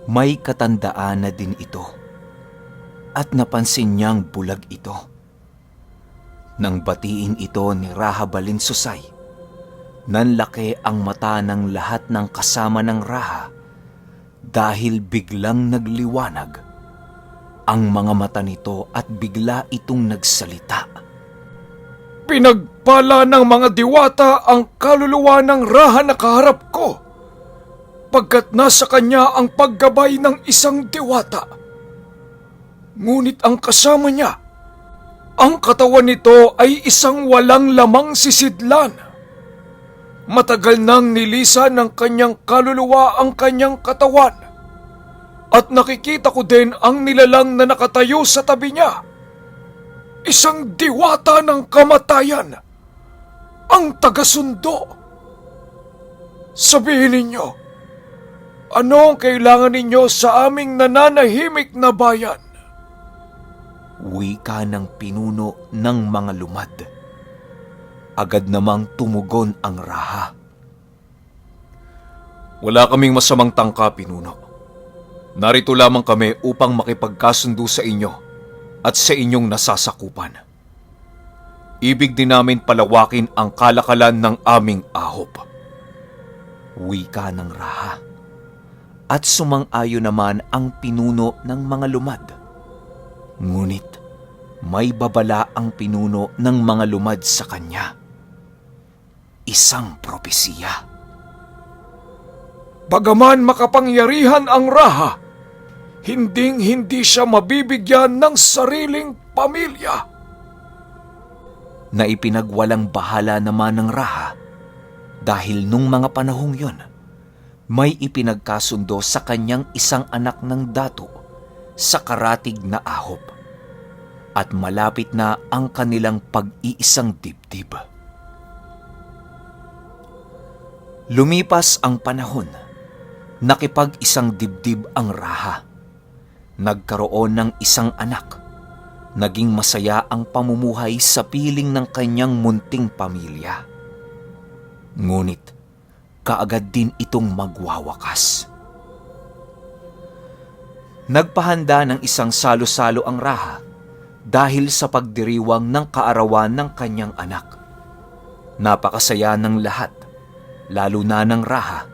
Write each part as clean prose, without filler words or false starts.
May katandaan na din ito at napansin niyang bulag ito. Nang batiin ito ni Raha Balinsusay, nanlaki ang mata ng lahat ng kasama ng Raha dahil biglang nagliwanag ang mga mata nito at bigla itong nagsalita. Pinagpala ng mga diwata ang kaluluwa ng Raha na kaharap ko, pagkat nasa kanya ang paggabay ng isang diwata. Ngunit ang kasama niya, ang katawan nito ay isang walang lamang sisidlan. Matagal nang nilisan ng kanyang kaluluwa ang kanyang katawan, at nakikita ko din ang nilalang na nakatayo sa tabi niya. Isang diwata ng kamatayan, ang tagasundo. Sabihin ninyo, ano ang kailangan ninyo sa aming nananahimik na bayan? Wika ng pinuno ng mga lumad. Agad namang tumugon ang Raha. Wala kaming masamang tangka, pinuno. Narito lamang kami upang makipagkasundo sa inyo at sa inyong nasasakupan. Ibig din namin palawakin ang kalakalan ng aming ahop. Wika ng Raha. At sumang-ayon naman ang pinuno ng mga lumad. Ngunit may babala ang pinuno ng mga lumad sa kanya. Isang propesiya. Bagaman makapangyarihan ang Raha, hinding-hindi siya mabibigyan ng sariling pamilya. Na ipinagwalang bahala naman ng Raha dahil nung mga panahong yon, may ipinagkasundo sa kanyang isang anak ng dato sa karatig na ahop at malapit na ang kanilang pag-iisang dibdib. Lumipas ang panahon, nakipag-isang dibdib ang Raha. Nagkaroon ng isang anak. Naging masaya ang pamumuhay sa piling ng kanyang munting pamilya. Ngunit, kaagad din itong magwawakas. Nagpahanda ng isang salo-salo ang Raha dahil sa pagdiriwang ng kaarawan ng kanyang anak. Napakasaya ng lahat, lalo na ng Raha,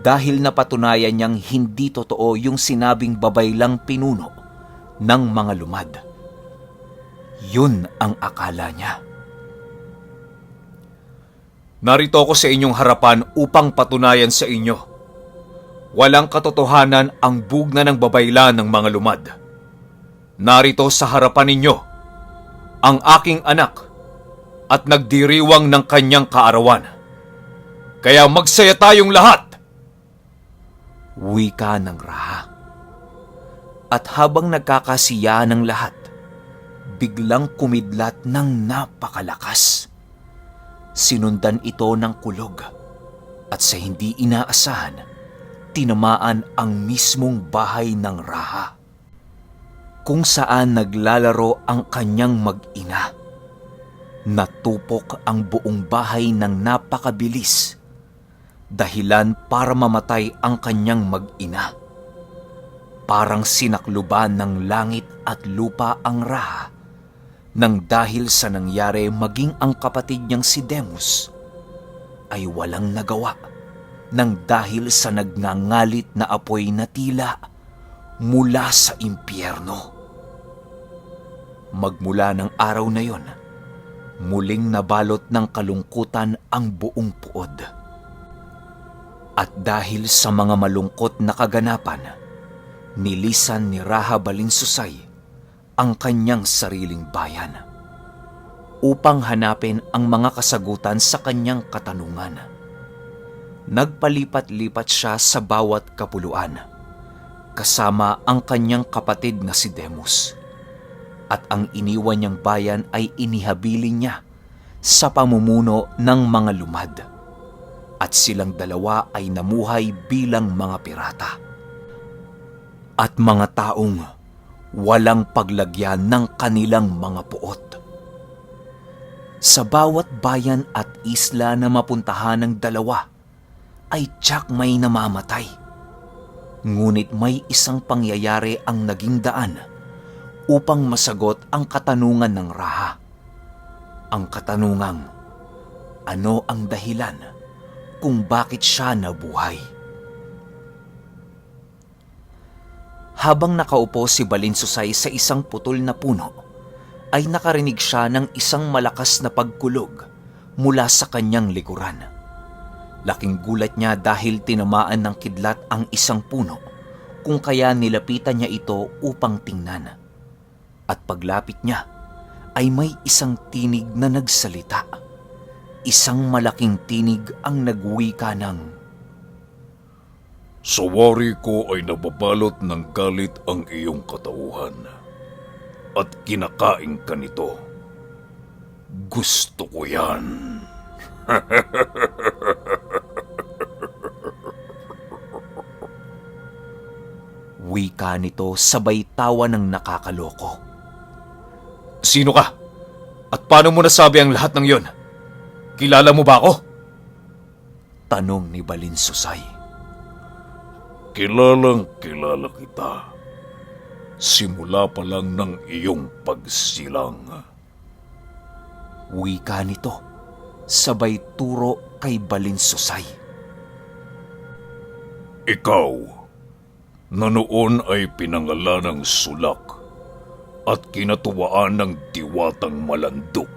dahil napatunayan niyang hindi totoo yung sinabing babaylang pinuno ng mga lumad. Yun ang akala niya. Narito ako sa inyong harapan upang patunayan sa inyo. Walang katotohanan ang bugna ng babaylan ng mga lumad. Narito sa harapan ninyo ang aking anak at nagdiriwang ng kanyang kaarawan. Kaya magsaya tayong lahat! Wika ng Raha. At habang nagkakasiya ng lahat, biglang kumidlat ng napakalakas. Sinundan ito ng kulog at sa hindi inaasahan, tinamaan ang mismong bahay ng Raha, kung saan naglalaro ang kanyang mag-ina. Natupok ang buong bahay ng napakabilis, dahilan para mamatay ang kanyang mag-ina. Parang sinakluban ng langit at lupa ang Raha, nang dahil sa nangyari maging ang kapatid niyang si Demus ay walang nagawa nang dahil sa nagngangalit na apoy na tila mula sa impyerno. Magmula ng araw na yon, muling nabalot ng kalungkutan ang buong puod. At dahil sa mga malungkot na kaganapan, nilisan ni Raha Balinsusay ang kanyang sariling bayan upang hanapin ang mga kasagutan sa kanyang katanungan. Nagpalipat-lipat siya sa bawat kapuluan, kasama ang kanyang kapatid na si Demus, at ang iniwan niyang bayan ay inihabilin niya sa pamumuno ng mga lumad, at silang dalawa ay namuhay bilang mga pirata at mga taong walang paglagyan ng kanilang mga puot. Sa bawat bayan at isla na mapuntahan ng dalawa ay tiyak may namamatay. Ngunit may isang pangyayari ang naging daan upang masagot ang katanungan ng Raha. Ang katanungang, ano ang dahilan kung bakit siya nabuhay? Habang nakaupo si Balinsusay sa isang putol na puno, ay nakarinig siya ng isang malakas na pagkulog mula sa kanyang likuran. Laking gulat niya dahil tinamaan ng kidlat ang isang puno, kung kaya nilapitan niya ito upang tingnan. At paglapit niya, ay may isang tinig na nagsalita. Isang malaking tinig ang nagwika ng, Sa wari ko ay nababalot ng galit ang iyong katauhan, at kinakain ka nito. Gusto ko yan. wika nito sabay tawa ng nakakaloko. Sino ka? At paano mo nasabi ang lahat ng yon? Kilala mo ba ako? Tanong ni Balinsusay. Kilalang kilala kita. Simula pa lang ng iyong pagsilang. Wika nito, sabay turo kay Balinsusay. Ikaw, na noon ay pinangalan ng Sulak at kinatuwaan ng diwatang Malandok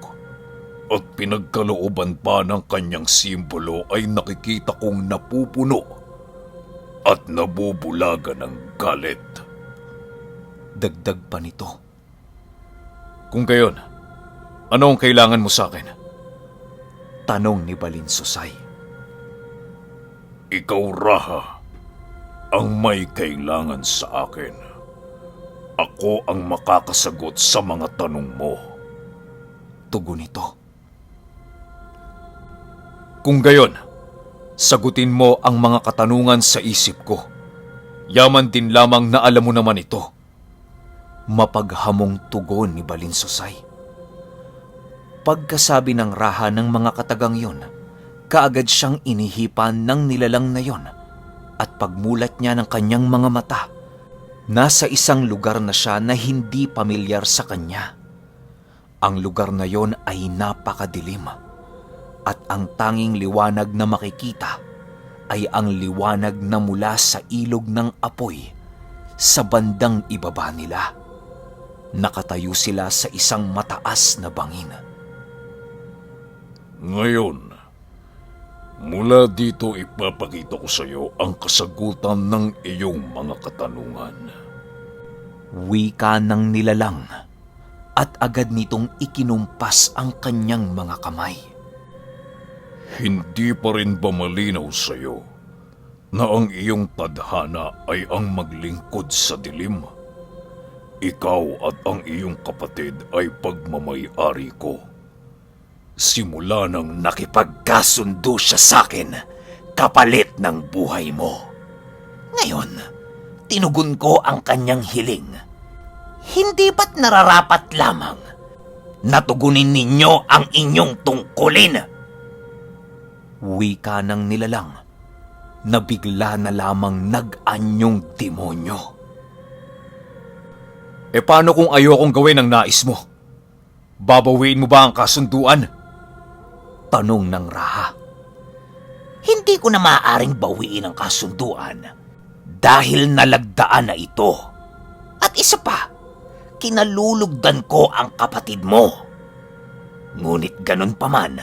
at pinagkalooban pa ng kanyang simbolo ay nakikita kong napupuno at nabubulaga ng galit. Dagdag pa nito. Kung gayon, ano ang kailangan mo sa akin? Tanong ni Balinsusay. Ikaw, Raha, ang may kailangan sa akin. Ako ang makakasagot sa mga tanong mo. Tugon nito. Kung gayon, sagutin mo ang mga katanungan sa isip ko. Yaman din lamang na alam mo naman ito. Mapaghamong tugon ni Balinsusay. Pagkasabi ng Raha ng mga katagang yon, kaagad siyang inihipan ng nilalang na yon, at pagmulat niya ng kanyang mga mata, nasa isang lugar na siya na hindi pamilyar sa kanya. Ang lugar na yon ay napakadilim, at ang tanging liwanag na makikita ay ang liwanag na mula sa ilog ng apoy sa bandang ibaba nila. Nakatayo sila sa isang mataas na bangin. Ngayon, mula dito ipapakita ko sa iyo ang kasagutan ng iyong mga katanungan. Wika ng nilalang, at agad nitong ikinumpas ang kanyang mga kamay. Hindi pa rin ba malinaw sa iyo na ang iyong tadhana ay ang maglingkod sa dilim? Ikaw at ang iyong kapatid ay pagmamay-ari ko. Simula nang nakipagkasundo siya sa akin, kapalit ng buhay mo. Ngayon, tinugon ko ang kanyang hiling. Hindi ba't nararapat lamang natugunin ninyo ang inyong tungkulin? Wika ng nilalang, na bigla na lamang nag-anyong demonyo. E paano kung ayokong gawin ang nais mo? Babawiin mo ba ang kasunduan? Tanong ng Raha. Hindi ko na maaaring bawiin ang kasunduan dahil nalagdaan na ito. At isa pa, kinalulugdan ko ang kapatid mo. Ngunit ganun pa man,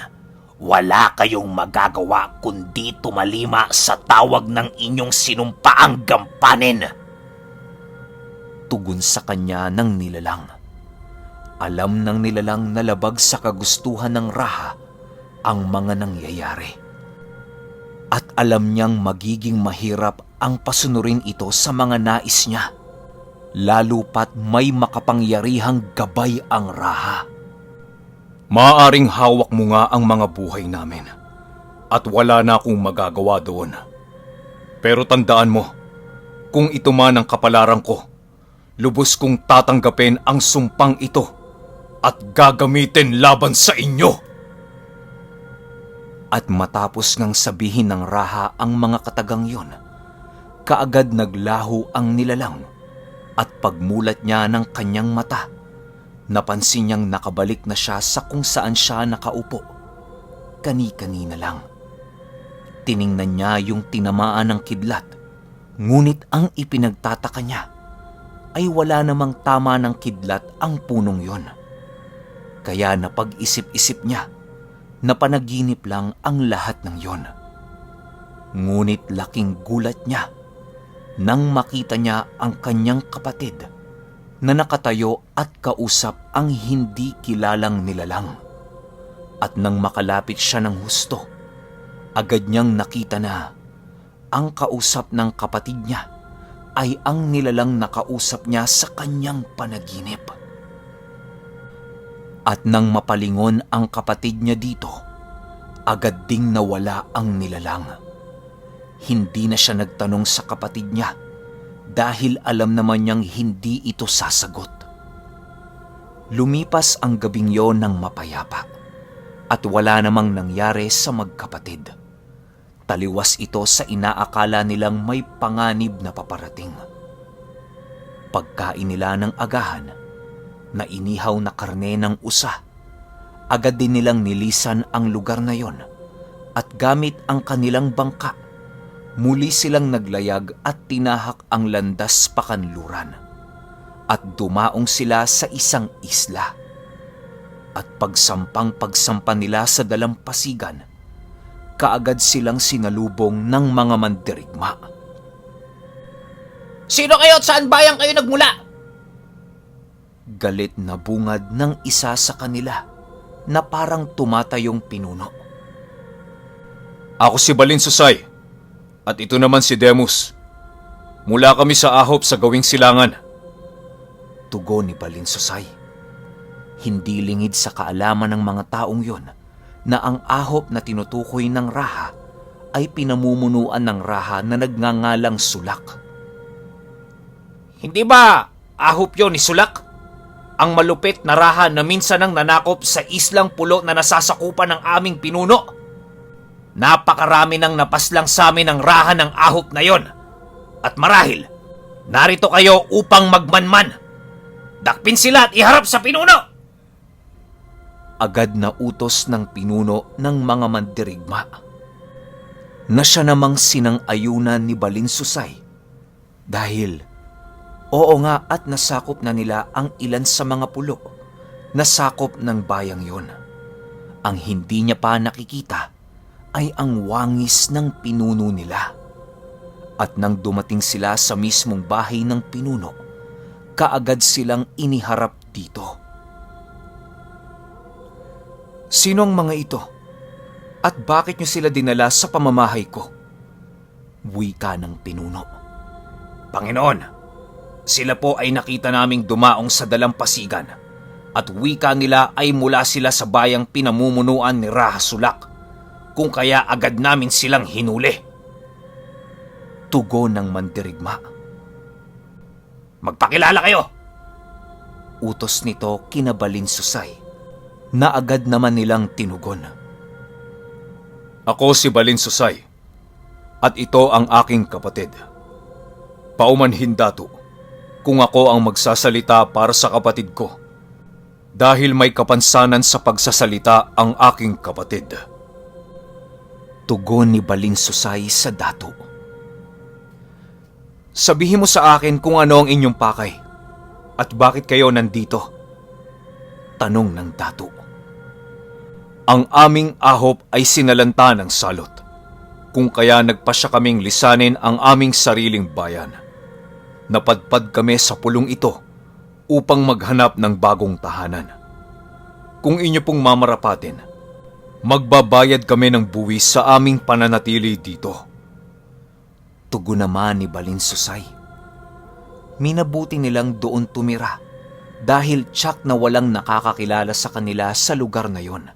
wala kayong magagawa kundi tumalima sa tawag ng inyong sinumpaang gampanin. Tugon sa kanya ng nilalang. Alam ng nilalang na labag sa kagustuhan ng Raha ang mga nangyayari. At alam niyang magiging mahirap ang pasunurin ito sa mga nais niya, lalo pat may makapangyarihang gabay ang Raha. Maaaring hawak mo nga ang mga buhay namin at wala na akong magagawa doon. Pero tandaan mo, kung ito man ang kapalaran ko, lubos kong tatanggapin ang sumpang ito at gagamitin laban sa inyo. At matapos ngang sabihin ng Raha ang mga katagang yon, kaagad naglaho ang nilalang at pagmulat niya ng kanyang mata, napansin niyang nakabalik na siya sa kung saan siya nakaupo. Kani-kanina lang. Tiningnan niya yung tinamaan ng kidlat, ngunit ang ipinagtataka niya ay wala namang tama ng kidlat ang punong yon. Kaya napag-isip-isip niya na panaginip lang ang lahat ng yon. Ngunit laking gulat niya nang makita niya ang kanyang kapatid na nakatayo at kausap ang hindi kilalang nilalang. At nang makalapit siya ng husto, agad niyang nakita na ang kausap ng kapatid niya ay ang nilalang nakausap niya sa kanyang panaginip. At nang mapalingon ang kapatid niya dito, agad ding nawala ang nilalang. Hindi na siya nagtanong sa kapatid niya dahil alam naman niyang hindi ito sasagot. Lumipas ang gabing yon ng mapayapa at wala namang nangyari sa magkapatid. Taliwas ito sa inaakala nilang may panganib na paparating. Pagkain nila ng agahan na inihaw na karne ng usa, agad din nilang nilisan ang lugar na yon at gamit ang kanilang bangka, muli silang naglayag at tinahak ang landas pakanluran at dumaong sila sa isang isla. At pagsampa nila sa dalampasigan, kaagad silang sinalubong ng mga mandirigma. Sino kayo at saan bayang kayo nagmula? Galit na bungad ng isa sa kanila na parang tumatayong pinuno. Ako si Balinsusay, at ito naman si Demus. Mula kami sa ahop sa gawing silangan. Tugon ni Balinsusay. Hindi lingid sa kaalaman ng mga taong yon na ang ahop na tinutukoy ng Raha ay pinamumunuan ng Raha na nagngangalang Sulak. Hindi ba ahop yon ni Sulak? Ang malupit na Raha na minsan ang nanakop sa islang pulo na nasasakupan ng aming pinuno? Napakarami nang napaslang sa amin ang Raha ng ahop na yon. At marahil, narito kayo upang magmanman. Dakpin sila at iharap sa pinuno! Agad na utos ng pinuno ng mga mandirigma na siya namang sinang-ayunan ni Balinsusay dahil oo nga at nasakop na nila ang ilan sa mga pulo na sakop ng bayang yon. Ang hindi niya pa nakikita ay ang wangis ng pinuno nila. At nang dumating sila sa mismong bahay ng pinuno, kaagad silang iniharap dito. Sino ang mga ito? At bakit niyo sila dinala sa pamamahay ko? Wika ng pinuno. Panginoon, sila po ay nakita naming dumaong sa dalampasigan at wika nila ay mula sila sa bayang pinamumunuan ni Raha Sulak, kung kaya agad namin silang hinuli. Tugon ng mandirigma. Magpakilala kayo! Utos nito kina Balinsusay na agad naman nilang tinugon. Ako si Balinsusay, at ito ang aking kapatid. Paumanhin dato kung ako ang magsasalita para sa kapatid ko, dahil may kapansanan sa pagsasalita ang aking kapatid. Tugon ni Balinsusay sa dato. Sabihin mo sa akin kung ano ang inyong pakay at bakit kayo nandito? Tanong ng dato. Ang aming ahop ay sinalanta ng salot, kung kaya nagpasya kaming lisanin ang aming sariling bayan. Napadpad kami sa pulong ito upang maghanap ng bagong tahanan. Kung inyo pong mamarapatin, magbabayad kami ng buwis sa aming pananatili dito. Tugon naman ni Balinsusay. Minabuti nilang doon tumira dahil tiyak na walang nakakakilala sa kanila sa lugar na yon.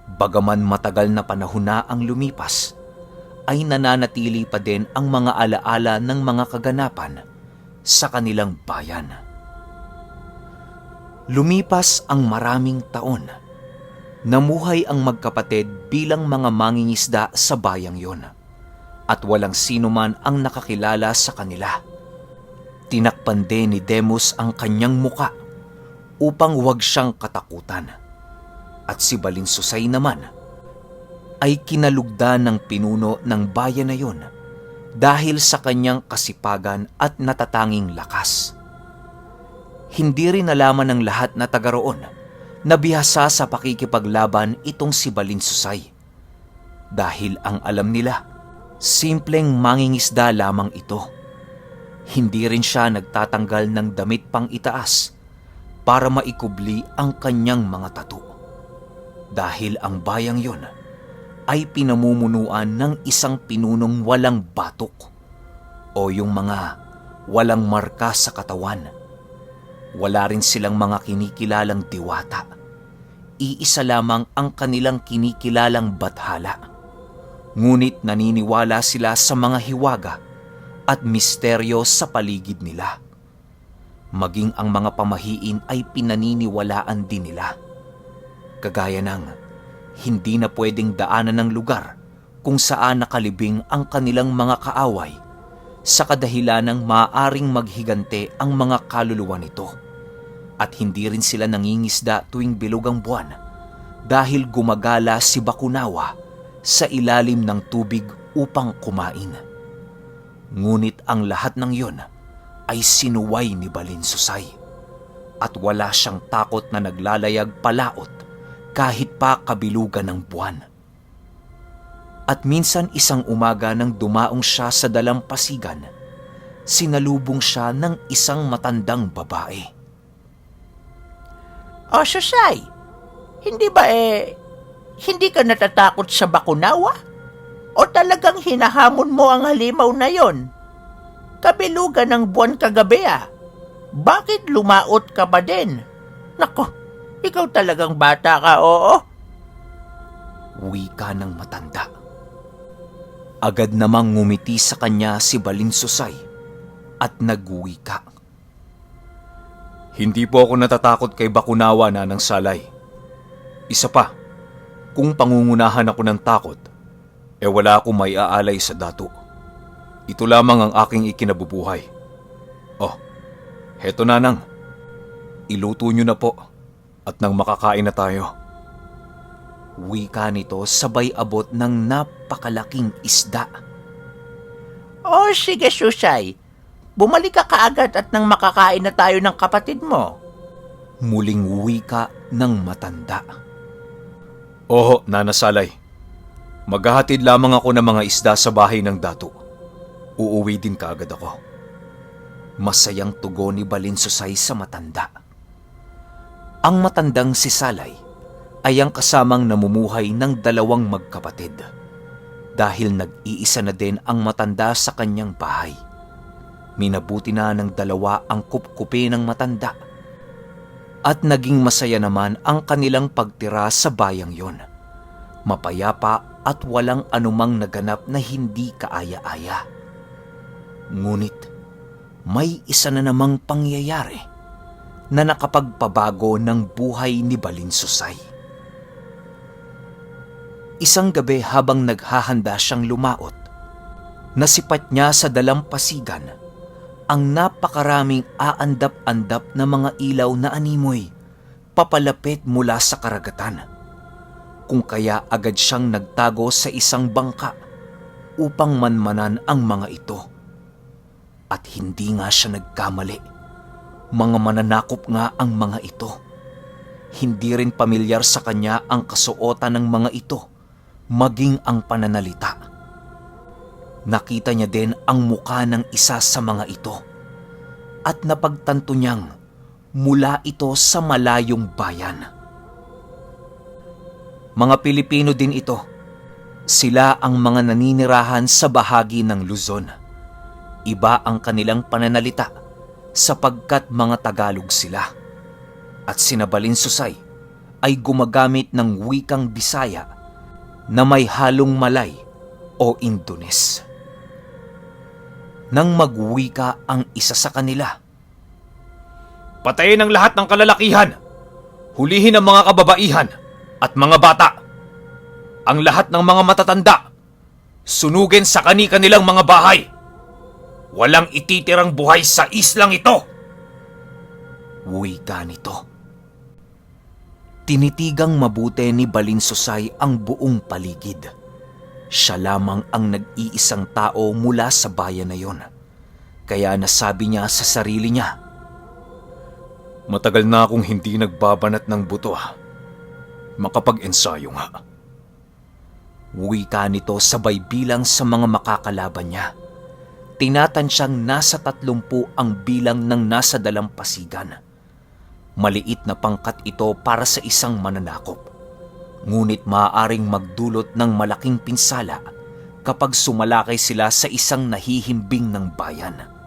Bagaman matagal na panahon na ang lumipas, ay nananatili pa din ang mga alaala ng mga kaganapan sa kanilang bayan. Lumipas ang maraming taon. Namuhay ang magkapatid bilang mga mangingisda sa bayang yon. at walang sino man ang nakakilala sa kanila. Tinakpan din ni Demus ang kanyang muka upang huwag siyang katakutan. At si Balinsusay naman ay kinalugdan ng pinuno ng bayan na yun dahil sa kanyang kasipagan at natatanging lakas. Hindi rin nalaman ng lahat na taga roon na bihasa sa pakikipaglaban itong si Balinsusay. Dahil ang alam nila, simpleng mangingisda lamang ito. Hindi rin siya nagtatanggal ng damit pang itaas para maikubli ang kanyang mga tattoo. Dahil ang bayang yon ay pinamumunuan ng isang pinunong walang batok o yung mga walang marka sa katawan. Wala rin silang mga kinikilalang diwata. Iisa lamang ang kanilang kinikilalang bathala. Ngunit naniniwala sila sa mga hiwaga at misteryo sa paligid nila. Maging ang mga pamahiin ay pinaniniwalaan din nila. Kagaya ng hindi na pwedeng daanan ng lugar kung saan nakalibing ang kanilang mga kaaway sa kadahilan ng maaaring maghigante ang mga kaluluwa nito. At hindi rin sila nangingisda tuwing bilog ang buwan dahil gumagala si Bakunawa sa ilalim ng tubig upang kumain. Ngunit ang lahat ng yon ay sinuway ni Balinsusay at wala siyang takot na naglalayag palaot kahit pa kabilugan ng buwan. At minsan isang umaga nang dumaong siya sa dalampasigan, sinalubong siya ng isang matandang babae. O Susay, hindi ba hindi ka natatakot sa Bakunawa? O talagang hinahamon mo ang halimaw na yon? Kabilugan ng buwan kagabi Bakit lumaot ka ba din? Nako, ikaw talagang bata ka, oo? Wika ng matanda. Agad namang ngumiti sa kanya si Balinsusay at nagwika. Hindi po ako natatakot kay Bakunawa, Nanang Salay. Isa pa, kung pangungunahan ako ng takot, wala akong may aalay sa dato. Ito lamang ang aking ikinabubuhay. Oh, heto Nanang. Iluto nyo na po at nang makakain na tayo. Wika nito sabay abot ng napakalaking isda. O sige Susay, bumalik ka kaagad at nang makakain na tayo ng kapatid mo. Muling wika ng matanda. Oho, Nana Salay. Maghahatid lamang ako ng mga isda sa bahay ng dato. Uuwi din kaagad ako. Masayang tugon ni Balinsusay sa matanda. Ang matandang si Salay ay ang kasamang namumuhay ng dalawang magkapatid dahil nag-iisa na din ang matanda sa kanyang bahay. Minabuti na ng dalawa ang kupkupi ng matanda at naging masaya naman ang kanilang pagtira sa bayang yon. Mapayapa at walang anumang naganap na hindi kaaya-aya. Ngunit may isa na namang pangyayari na nakapagpabago ng buhay ni Balinsusay. Isang gabi habang naghahanda siyang lumaot, nasipat niya sa dalampasigan ang napakaraming aandap-andap na mga ilaw na animoy papalapit mula sa karagatan. Kung kaya agad siyang nagtago sa isang bangka upang manmanan ang mga ito. At hindi nga siya nagkamali. Mga mananakop nga ang mga ito. Hindi rin pamilyar sa kanya ang kasuotan ng mga ito, maging ang pananalita. Nakita niya din ang muka ng isa sa mga ito at napagtanto niyang mula ito sa malayong bayan. Mga Pilipino din ito. Sila ang mga naninirahan sa bahagi ng Luzon. Iba ang kanilang pananalita sapagkat mga Tagalog sila. At sina Balinsusay ay gumagamit ng wikang Bisaya na may halong Malay o Indones. Nang magwika ang isa sa kanila, Patayin ang lahat ng kalalakihan. Hulihin ang mga kababaihan at mga bata. Ang lahat ng mga matatanda. Sunugin sa kani-kanilang mga bahay. Walang ititirang buhay sa islang ito. Wika nito. Tinitigang mabuti ni Balinsusay ang buong paligid. Siya lamang ang nag-iisang tao mula sa bayan na yon. Kaya nasabi niya sa sarili niya, Matagal na akong hindi nagbabanat ng buto. Makapag-ensayo nga. Wika nito sabay bilang sa mga makakalaban niya. Tinatansyang nasa 30 ang bilang ng nasa dalampasigan. Maliit na pangkat ito para sa isang mananakop. Ngunit maaaring magdulot ng malaking pinsala kapag sumalakay sila sa isang nahihimbing ng bayan.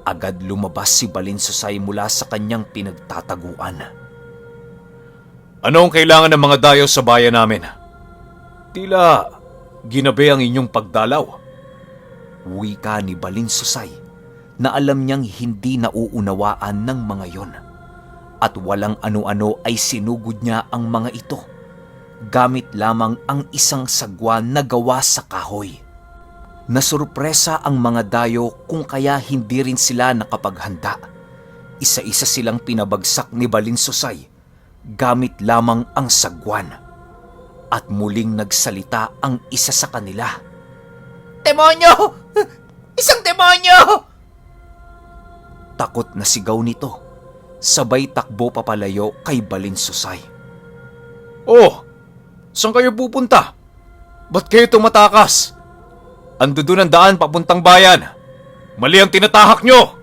Agad lumabas si Balinsusay mula sa kanyang pinagtataguan. Ano ang kailangan ng mga dayo sa bayan namin? Tila ginabi ang inyong pagdalaw. Wika ni Balinsusay na alam niyang hindi nauunawaan ng mga yon. At walang ano-ano ay sinugod niya ang mga ito. Gamit lamang ang isang sagwa na gawa sa kahoy. Nasurpresa ang mga dayo kung kaya hindi rin sila nakapaghanda. Isa-isa silang pinabagsak ni Balinsusay gamit lamang ang sagwan. At muling nagsalita ang isa sa kanila. Demonyo! Isang demonyo! Takot na sigaw nito. Sabay takbo papalayo kay Balinsusay. Oh, saan kayo pupunta? Ba't kayo tumatakas? Ando doon ang daan papuntang bayan. Mali ang tinatahak nyo!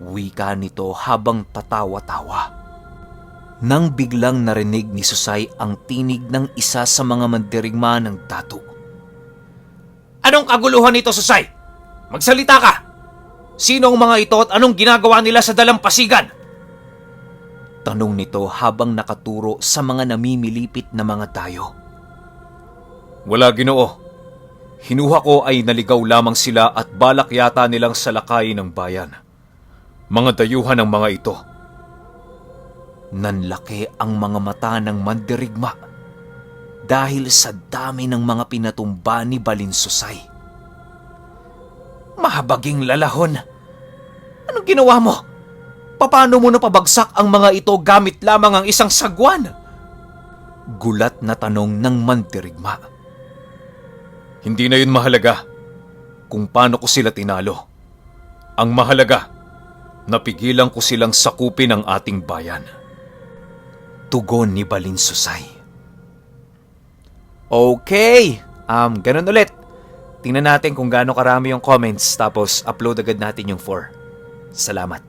Wika nito habang tatawa-tawa. Nang biglang narinig ni Susay ang tinig ng isa sa mga mandirigma ng dato. Anong kaguluhan nito, Susay? Magsalita ka! Sino ang mga ito at anong ginagawa nila sa dalampasigan? Tanong nito habang nakaturo sa mga namimilipit na mga dayo. Wala, Ginoo. Hinuha ko ay naligaw lamang sila at balak yata nilang salakayin ng bayan. Mga dayuhan ng mga ito. Nanlaki ang mga mata ng mandirigma dahil sa dami ng mga pinatumba ni Balinsusay. Mahabaging lalahon. Anong ginawa mo? Paano mo napabagsak ang mga ito gamit lamang ang isang sagwan? Gulat na tanong ng mandirigma. Hindi na yun mahalaga kung paano ko sila tinalo. Ang mahalaga, napigilan ko silang sakupin ang ating bayan. Tugon ni Balinsusay. Okay, ganun ulit. Tingnan natin kung gaano karami yung comments tapos upload agad natin yung 4. Salamat.